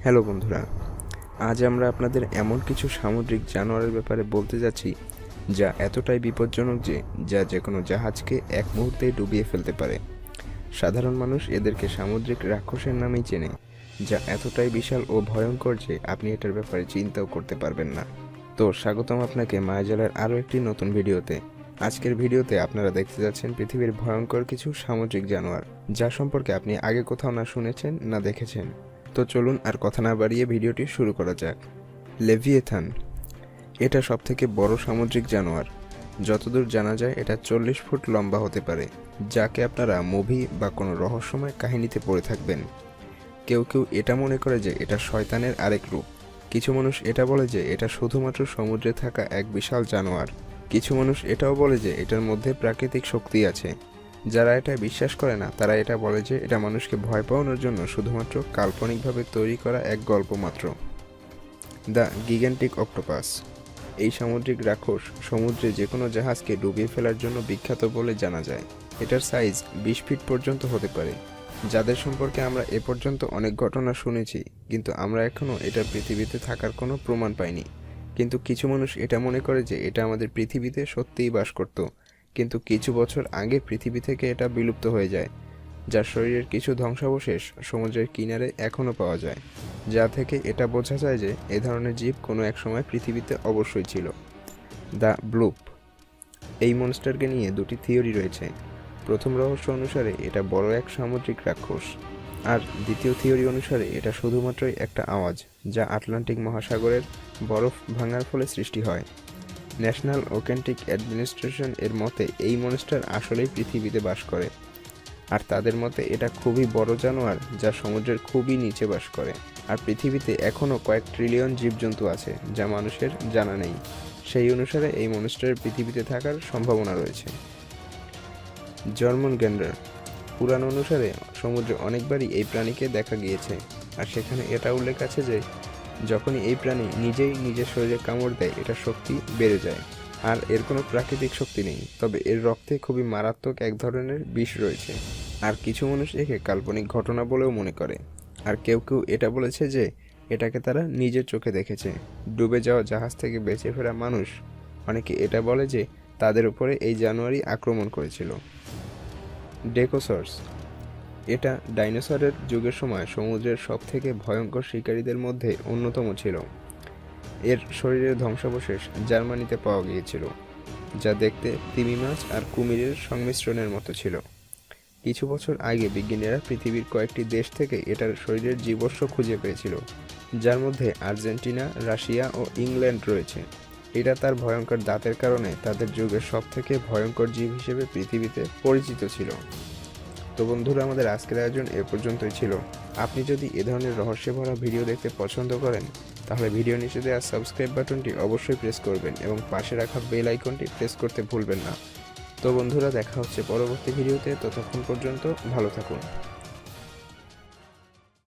Hello বন্ধুরা, আজ আমরা আপনাদের এমন কিছু সামুদ্রিক জানোয়ারের ব্যাপারে বলতে যাচ্ছি যা এতটাই বিপজ্জনক যে কোনো জাহাজকে এক মুহূর্তে ডুবিয়ে ফেলতে পারে। সাধারণ মানুষ এদেরকে সামুদ্রিক রাক্ষসের নামেই চেনে, যা এতটাই বিশাল ও ভয়ঙ্কর যে আপনি এটার ব্যাপারে চিন্তাও করতে পারবেন না। তো স্বাগতম আপনাকে মায়াজালের আরও একটি নতুন ভিডিওতে। আজকের ভিডিওতে আপনারা দেখতে যাচ্ছেন পৃথিবীর ভয়ঙ্কর কিছু সামুদ্রিক জানোয়ার, যা সম্পর্কে আপনি আগে কোথাও না শুনেছেন না দেখেছেন। তো চলুন আর কথা না বাড়িয়ে ভিডিওটি শুরু করা যাক। লেভিয়েথান, এটা সবথেকে বড় সামুদ্রিক জানোয়ার। যতদূর জানা যায় এটা 40 ফুট লম্বা হতে পারে, যাকে আপনারা মুভি বা কোনো রহস্যময় কাহিনীতে পড়ে থাকবেন। কেউ কেউ এটা মনে করে যে এটা শয়তানের আরেক রূপ। কিছু মানুষ এটা বলে যে এটা শুধুমাত্র সমুদ্রে থাকা এক বিশাল জানোয়ার। কিছু মানুষ এটাও বলে যে এটার মধ্যে প্রাকৃতিক শক্তি আছে। যারা এটা বিশ্বাস করে না তারা এটা বলে যে এটা মানুষকে ভয় পাওয়ানোর জন্য শুধুমাত্র কাল্পনিকভাবে তৈরি করা এক গল্প মাত্র। দ্য গিগান্টিক অক্টোপাস, এই সামুদ্রিক রাক্ষস সমুদ্রে যে কোনো জাহাজকে ডুবিয়ে ফেলার জন্য বিখ্যাত বলে জানা যায়। এটার সাইজ 20 ফিট পর্যন্ত হতে পারে। যাদের সম্পর্কে আমরা এ পর্যন্ত অনেক ঘটনা শুনেছি, কিন্তু আমরা এখনও এটা পৃথিবীতে থাকার কোনো প্রমাণ পাইনি। কিন্তু কিছু মানুষ এটা মনে করে যে এটা আমাদের পৃথিবীতে সত্যিই বাস করত, কিন্তু কিছু বছর আগে পৃথিবী থেকে এটা বিলুপ্ত হয়ে যায়। যার শরীরের কিছু ধ্বংসাবশেষ সমুদ্রের কিনারে এখনও পাওয়া যায়, যা থেকে এটা বোঝা যায় যে এ ধরনের জীব কোনো এক সময় পৃথিবীতে অবশ্যই ছিল। দ্য ব্লুপ, এই মনস্টারকে নিয়ে দুটি থিওরি রয়েছে। প্রথম রহস্য অনুসারে এটা বড় এক সামুদ্রিক রাক্ষস, আর দ্বিতীয় থিওরি অনুসারে এটা শুধুমাত্রই একটা আওয়াজ যা আটলান্টিক মহাসাগরের বরফ ভাঙার ফলে সৃষ্টি হয়। ন্যাশনাল ওকেন্টিক অ্যাডমিনিস্ট্রেশন এর মতে এই মনস্টার আসলেই পৃথিবীতে বাস করে, আর তাদের মতে এটা খুবই বড় জানোয়ার যা সমুদ্রের খুবই নিচে বাস করে। আর পৃথিবীতে এখনও কয়েক ট্রিলিয়ন জীবজন্তু আছে যা মানুষের জানা নেই। সেই অনুসারে এই মনস্টারের পৃথিবীতে থাকার সম্ভাবনা রয়েছে। জর্মনগ্যান্ডার, পুরাণ অনুসারে সমুদ্রে অনেকবারই এই প্রাণীকে দেখা গিয়েছে, আর সেখানে এটা উল্লেখ আছে যে যখনই এই প্রাণী নিজেই নিজের শরীরে কামড় দেয় এটার শক্তি বেড়ে যায়। আর এর কোনো প্রাকৃতিক শক্তি নেই, তবে এর রক্তে খুবই মারাত্মক এক ধরনের বিষ রয়েছে। আর কিছু মানুষ একে কাল্পনিক ঘটনা বলেও মনে করে। আর কেউ কেউ এটা বলেছে যে এটাকে তারা নিজের চোখে দেখেছে। ডুবে যাওয়া জাহাজ থেকে বেঁচে ফেরা মানুষ অনেকে এটা বলে যে তাদের উপরে এই জানোয়ারই আক্রমণ করেছিল। ডেকোসর্স, এটা ডাইনোসরের যুগের সময় সমুদ্রের সবথেকে ভয়ঙ্কর শিকারীদের মধ্যে অন্যতম ছিল। এর শরীরের ধ্বংসাবশেষ জার্মানিতে পাওয়া গিয়েছিল, যা দেখতে তিমি মাছ আর কুমিরের সংমিশ্রণের মতো ছিল। কিছু বছর আগে বিজ্ঞানীরা পৃথিবীর কয়েকটি দেশ থেকে এটার শরীরের জীবাশ্ম খুঁজে পেয়েছিল, যার মধ্যে আর্জেন্টিনা, রাশিয়া ও ইংল্যান্ড রয়েছে। এটা তার ভয়ঙ্কর দাঁতের কারণে তাদের যুগের সবথেকে ভয়ঙ্কর জীব হিসেবে পৃথিবীতে পরিচিত ছিল। তো বন্ধুরা, আমাদের আজকের আয়োজন এ পর্যন্তই ছিল। আপনি যদি এ ধরনের রহস্যে ভরা ভিডিও দেখতে পছন্দ করেন, তাহলে ভিডিও নিচে দেওয়া সাবস্ক্রাইব বাটনটি অবশ্যই প্রেস করবেন এবং পাশে রাখা বেল আইকনটি প্রেস করতে ভুলবেন না। তো বন্ধুরা, দেখা হচ্ছে পরবর্তী ভিডিওতে। ততক্ষণ পর্যন্ত ভালো থাকুন।